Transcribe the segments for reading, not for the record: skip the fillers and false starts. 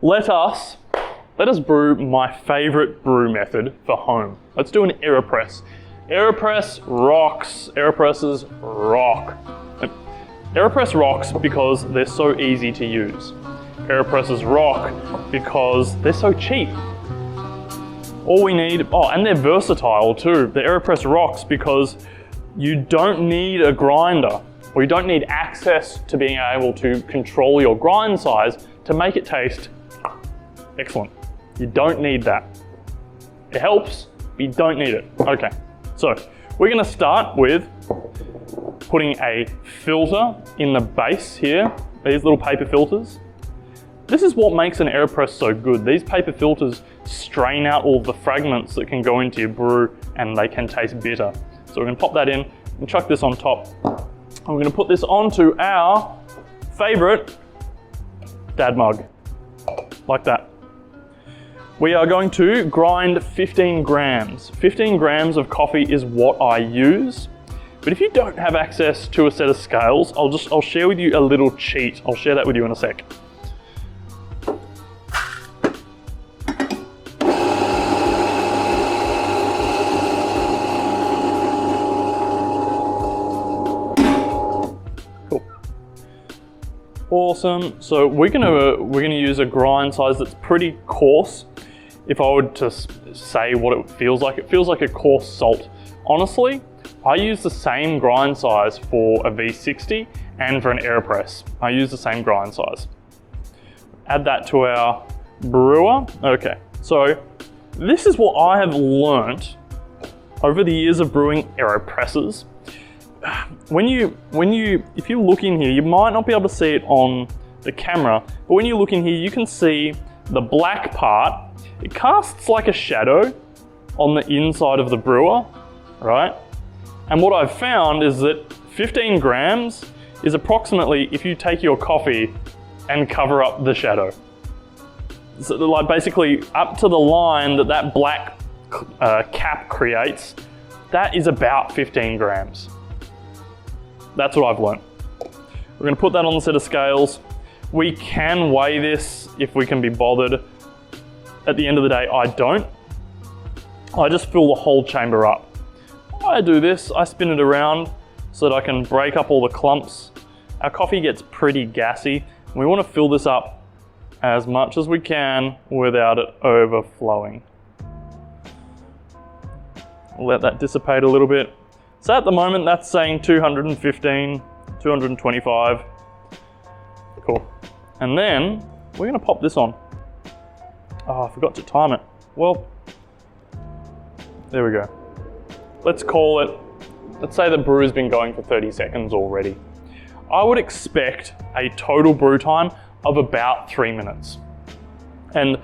let us brew my favorite brew method for home. Let's do an Aeropress. Aeropress rocks. Aeropresses rock. Aeropress rocks because they're so easy to use. Aeropresses rock because they're so cheap. All we need, and they're versatile too. The Aeropress rocks because you don't need a grinder, or you don't need access to being able to control your grind size to make it taste excellent. You don't need that. It helps, but you don't need it. Okay, so we're gonna start with putting a filter in the base here, these little paper filters. This is what makes an Aeropress so good. These paper filters strain out all the fragments that can go into your brew and they can taste bitter. So we're gonna pop that in and chuck this on top. And we're gonna put this onto our favorite dad mug, like that. We are going to grind 15 grams. 15 grams of coffee is what I use. But if you don't have access to a set of scales, I'll share with you a little cheat. I'll share that with you in a sec. Cool. Awesome. So we're gonna use a grind size that's pretty coarse. If I were to say what it feels like a coarse salt. Honestly, I use the same grind size for a V60 and for an Aeropress. I use the same grind size. Add that to our brewer. Okay, so this is what I have learnt over the years of brewing Aeropresses. If you look in here, you might not be able to see it on the camera, but when you look in here, you can see the black part. It casts like a shadow on the inside of the brewer, right? And what I've found is that 15 grams is approximately if you take your coffee and cover up the shadow. So like basically up to the line that black cap creates, that is about 15 grams. That's what I've learned. We're gonna put that on the set of scales. We can weigh this if we can be bothered. At the end of the day, I don't. I just fill the whole chamber up. I do this, I spin it around so that I can break up all the clumps. Our coffee gets pretty gassy, and we want to fill this up as much as we can without it overflowing. Let that dissipate a little bit. So at the moment, that's saying 215, 225. Cool. And then we're gonna pop this on. Oh, I forgot to time it. Well, there we go. Let's say the brew has been going for 30 seconds already. I would expect a total brew time of about 3 minutes. And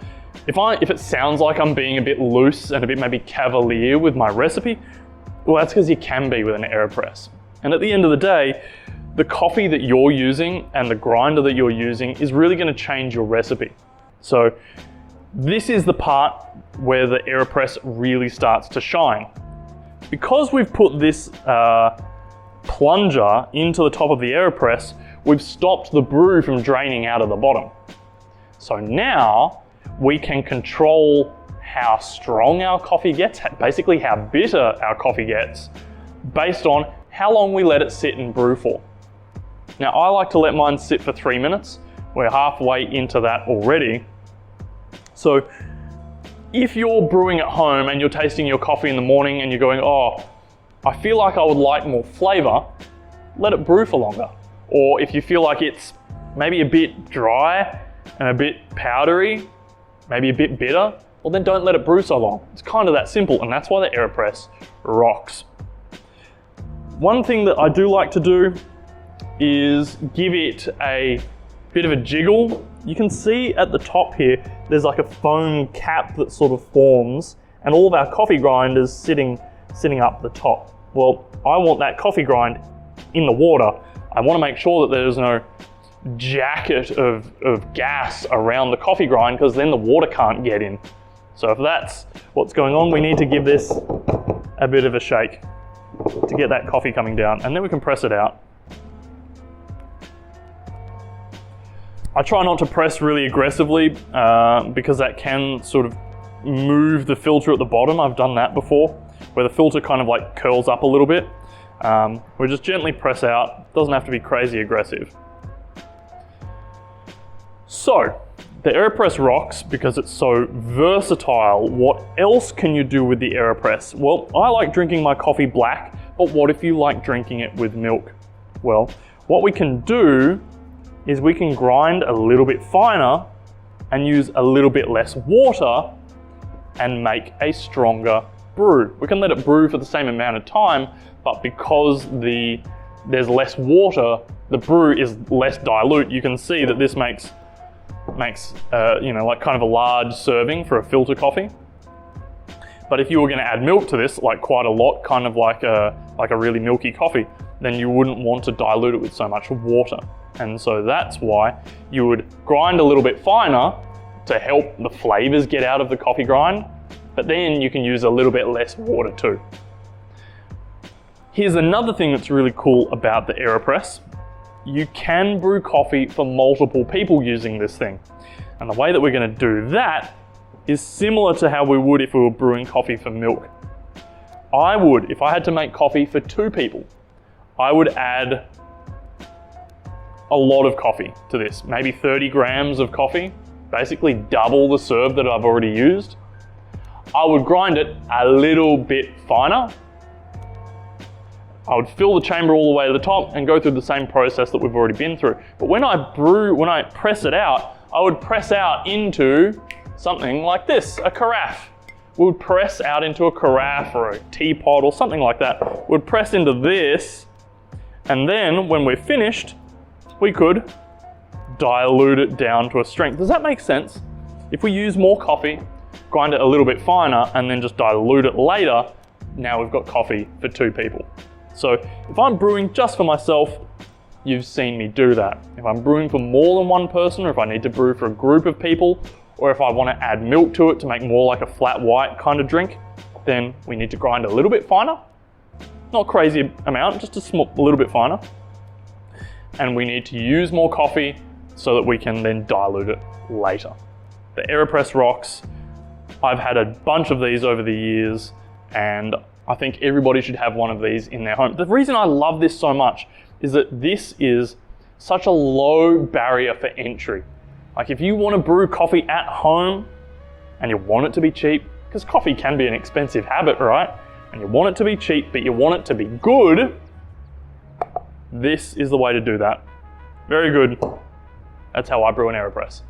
if it sounds like I'm being a bit loose and a bit maybe cavalier with my recipe, well, that's because you can be with an Aeropress. And at the end of the day, the coffee that you're using and the grinder that you're using is really gonna change your recipe. So this is the part where the Aeropress really starts to shine. Because we've put this plunger into the top of the Aeropress, we've stopped the brew from draining out of the bottom. So now we can control how strong our coffee gets, basically how bitter our coffee gets, based on how long we let it sit and brew for. Now I like to let mine sit for 3 minutes. We're halfway into that already. So if you're brewing at home and you're tasting your coffee in the morning and you're going, oh, I feel like I would like more flavor, let it brew for longer. Or if you feel like it's maybe a bit dry and a bit powdery, maybe a bit bitter, well then don't let it brew so long. It's kind of that simple, and that's why the Aeropress rocks. One thing that I do like to do is give it a bit of a jiggle. You can see at the top here, there's like a foam cap that sort of forms, and all of our coffee grind is sitting up the top. Well, I want that coffee grind in the water. I want to make sure that there's no jacket of gas around the coffee grind, because then the water can't get in. So if that's what's going on, we need to give this a bit of a shake to get that coffee coming down, and then we can press it out. I try not to press really aggressively because that can sort of move the filter at the bottom. I've done that before, where the filter kind of like curls up a little bit. We just gently press out, doesn't have to be crazy aggressive. So, the Aeropress rocks because it's so versatile. What else can you do with the Aeropress? Well, I like drinking my coffee black, but what if you like drinking it with milk? Well, what we can do is we can grind a little bit finer and use a little bit less water and make a stronger brew. We can let it brew for the same amount of time, but because there's less water, the brew is less dilute. You can see that this makes you know, like kind of a large serving for a filter coffee. But if you were going to add milk to this, like quite a lot, kind of like a really milky coffee, then you wouldn't want to dilute it with so much water. And so that's why you would grind a little bit finer to help the flavors get out of the coffee grind, but then you can use a little bit less water too. Here's another thing that's really cool about the Aeropress. You can brew coffee for multiple people using this thing. And the way that we're going to do that is similar to how we would if we were brewing coffee for milk. If I had to make coffee for 2 people, I would add a lot of coffee to this, maybe 30 grams of coffee, basically double the serve that I've already used. I would grind it a little bit finer. I would fill the chamber all the way to the top and go through the same process that we've already been through. But when I press it out, I would press out into something like this, a carafe. We would press out into a carafe or a teapot or something like that. We'd press into this, and then when we're finished, we could dilute it down to a strength. Does that make sense? If we use more coffee, grind it a little bit finer, and then just dilute it later, now we've got coffee for 2 people. So if I'm brewing just for myself, you've seen me do that. If I'm brewing for more than one person, or if I need to brew for a group of people, or if I want to add milk to it to make more like a flat white kind of drink, then we need to grind a little bit finer. Not crazy amount, just a little bit finer. And we need to use more coffee so that we can then dilute it later. The Aeropress rocks. I've had a bunch of these over the years, and I think everybody should have one of these in their home. The reason I love this so much is that this is such a low barrier for entry. Like if you want to brew coffee at home and you want it to be cheap, because coffee can be an expensive habit, right? And you want it to be cheap, but you want it to be good, this is the way to do that. Very good. That's how I brew an Aeropress.